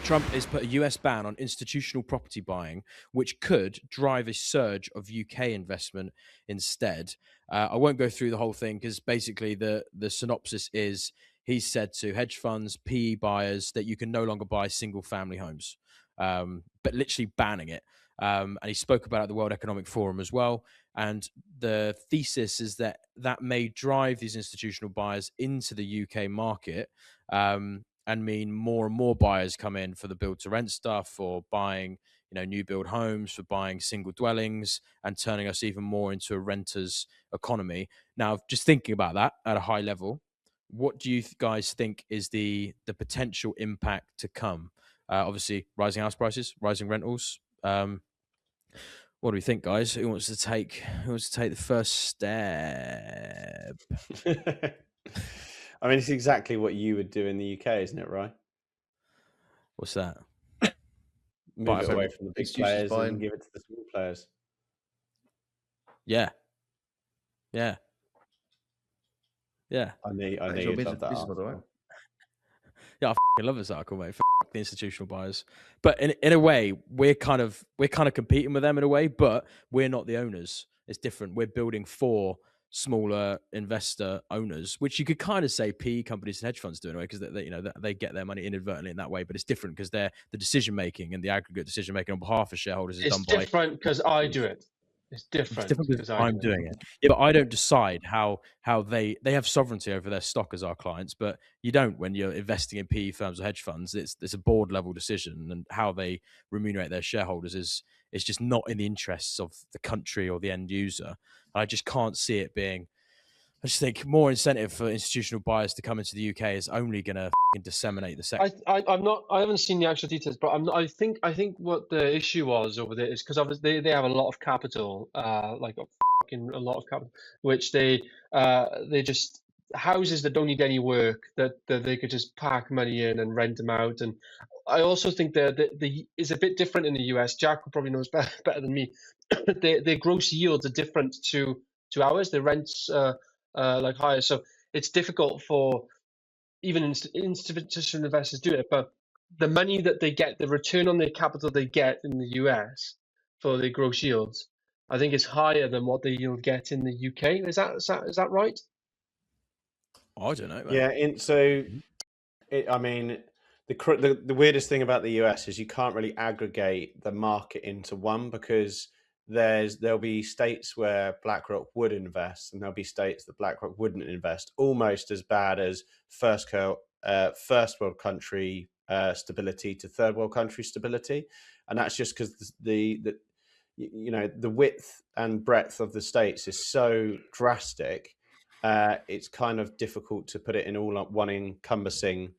Trump has put a US ban on institutional property buying, which could drive a surge of UK investment instead. I won't go through the whole thing because basically the synopsis is he's said to hedge funds, PE buyers that you can no longer buy single family homes, but literally banning it. And he spoke about it at the World Economic Forum as well. And the thesis is that that may drive these institutional buyers into the UK market, and mean more and more buyers come in for the build to rent stuff, for buying, new build homes, for buying single dwellings, and turning us even more into a renter's economy. Now, just thinking about that at a high level, what do you guys think is the potential impact to come? Obviously, rising house prices, rising rentals. What do we think, guys? Who wants to take the first step? I mean, it's exactly what you would do in the UK, isn't it, Rye? What's that? Move it away from the big players and give it to the small players. Yeah. I knew you'd love that article. Yeah, I love this article, mate. The institutional buyers, but in a way, we're kind of competing with them in a way, but we're not the owners. It's different. We're building for smaller investor owners, which you could kind of say PE companies and hedge funds do in a way, because they get their money inadvertently in that way. But it's different because the decision making and the aggregate decision making on behalf of shareholders is done by. It's different because I do it. It's different because I'm doing it. Yeah, but I don't decide how they have sovereignty over their stock as our clients, but you don't when you're investing in PE firms or hedge funds. It's a board level decision, and how they remunerate their shareholders is just not in the interests of the country or the end user. I just can't see it being. I just think more incentive for institutional buyers to come into the UK is only going to disseminate the sector. I haven't seen the actual details, but I think what the issue was over there is because obviously they have a lot of capital, like a lot of capital, which they just houses that don't need any work that they could just park money in and rent them out. And I also think that the is a bit different in the US. Jack probably knows better than me. Their gross yields are different to ours. The rents like higher, so it's difficult for even institutional investors do it. But the money that they get, the return on their capital they get in the US for their gross yields, I think is higher than what you'll get in the UK. Is that right? I don't know, man. Yeah, I mean, the weirdest thing about the US is you can't really aggregate the market into one, because there'll be states where BlackRock would invest, and there'll be states that BlackRock wouldn't invest, almost as bad as first world country stability to third world country stability. And that's just because the width and breadth of the states is so drastic. It's kind of difficult to put it in all one encompassing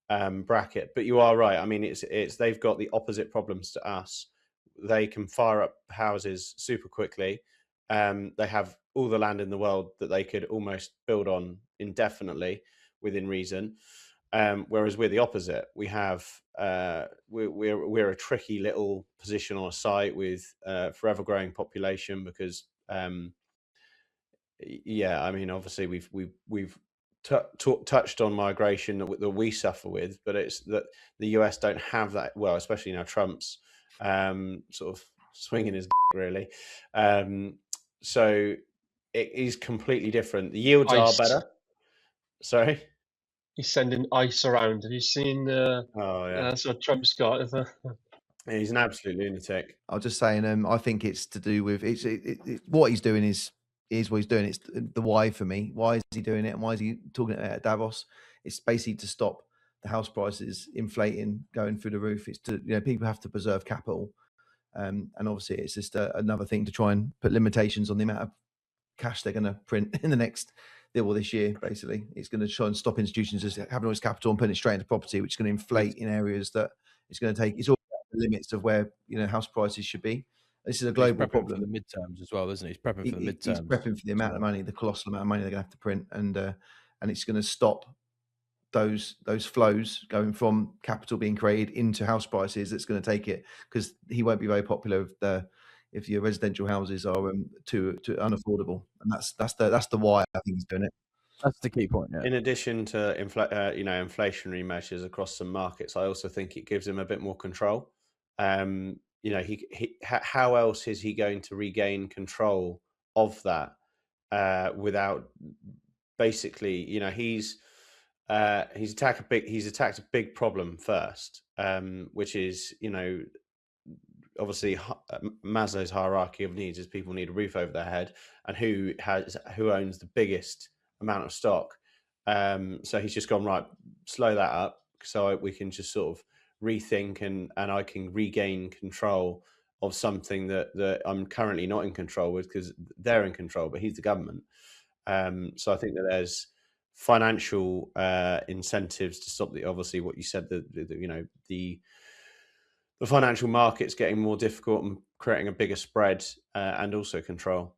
bracket. But you are right. I mean, it's they've got the opposite problems to us. They can fire up houses super quickly. They have all the land in the world that they could almost build on indefinitely within reason. Whereas we're the opposite. We have we're a tricky little position on a site with forever growing population, because I mean, obviously we've touched on migration that we suffer with, but it's that the US don't have that. Well, especially now Trump's sort of swinging his really. So it is completely different. The yields are better. Sorry? He's sending ice around. Have you seen? Oh yeah, that's what Trump's got. He's an absolute lunatic. I was just saying, I think it's to do with what he's doing is what he's doing. It's the why for me. Why is he doing it, and why is he talking about it at Davos? It's basically to stop the house prices inflating, going through the roof. It's to, people have to preserve capital, and obviously it's just another thing to try and put limitations on the amount of cash they're going to print in the next. Well, this year, basically, it's going to try and stop institutions just having all this capital and putting it straight into property, which is going to inflate in areas that it's going to take. It's all about the limits of where house prices should be. This is a global problem. For the midterms as well, isn't he? He's prepping for the midterms. He's prepping for the amount of money, the colossal amount of money they're going to have to print, and it's going to stop those flows going from capital being created into house prices. It's going to take it, because he won't be very popular if your residential houses are too unaffordable, and that's the why I think he's doing it. That's the key point. Yeah. In addition to inflationary measures across some markets, I also think it gives him a bit more control. How else is he going to regain control of that without basically, he's attacked a big problem first, which is, obviously Maslow's hierarchy of needs is people need a roof over their head, and who owns the biggest amount of stock. So he's just gone, right, slow that up so we can just sort of rethink and I can regain control of something that I'm currently not in control with, because they're in control, but he's the government. So I think that there's financial incentives to stop obviously what you said, the financial markets getting more difficult and creating a bigger spread, and also control.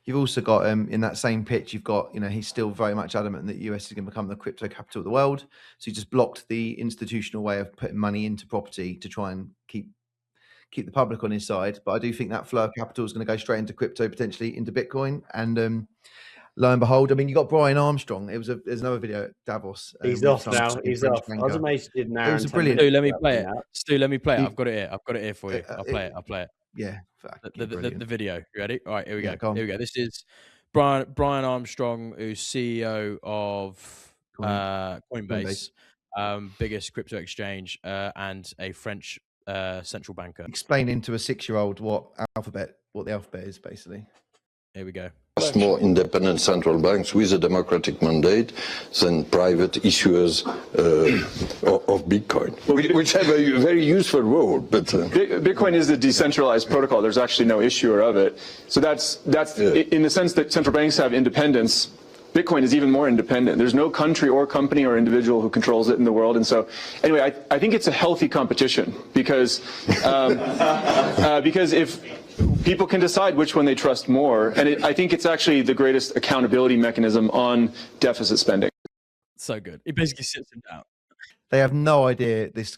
You've also got in that same pitch, you've got, he's still very much adamant that the US is going to become the crypto capital of the world. So he just blocked the institutional way of putting money into property to try and keep the public on his side. But I do think that flow of capital is going to go straight into crypto, potentially into Bitcoin. And lo and behold, I mean, you got Brian Armstrong. There's another video at Davos. He's off now. He's off. I was amazed he did an hour. It was brilliant. Stu, let me play it. Stu, let me play it. I've got it here for you. I'll play it. Yeah. The video. You ready? All right, here we go. Here we go. This is Brian Armstrong, who's CEO of Coinbase, biggest crypto exchange, and a French central banker. Explaining to a 6-year-old what the alphabet is, basically. Here we go. More independent central banks with a democratic mandate than private issuers of Bitcoin, which have a very useful role. But Bitcoin is the decentralized protocol. There's actually no issuer of it. So that's in the sense that central banks have independence. Bitcoin is even more independent. There's no country or company or individual who controls it in the world. And so anyway, I think it's a healthy competition because if people can decide which one they trust more, and I think it's actually the greatest accountability mechanism on deficit spending. So good. It basically sits them down. They have no idea this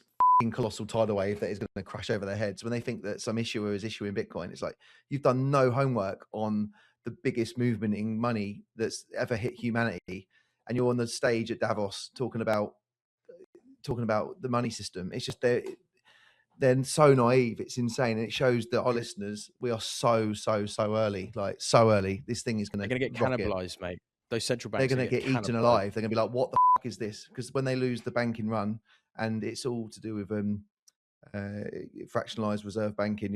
colossal tidal wave that is going to crash over their heads when they think that some issuer is issuing Bitcoin. It's like, you've done no homework on the biggest movement in money that's ever hit humanity, and you're on the stage at Davos talking about the money system. It's just they're so naive. It's insane, and it shows that our listeners, we are so early, like so early. This thing is going to get cannibalized, mate. Those central banks, they're going to get eaten alive. They're going to be like, what the fuck is this? Because when they lose the banking run, and it's all to do with fractionalized reserve banking,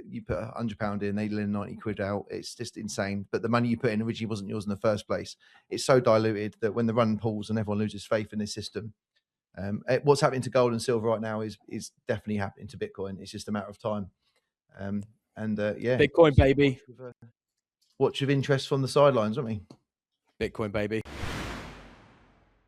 you put £100 in, they lend 90 quid out. It's just insane. But the money you put in originally wasn't yours in the first place. It's so diluted that when the run pulls and everyone loses faith in this system, what's happening to gold and silver right now is definitely happening to Bitcoin. It's just a matter of time. Bitcoin, baby. Watch with interest from the sidelines, aren't we? Bitcoin, baby.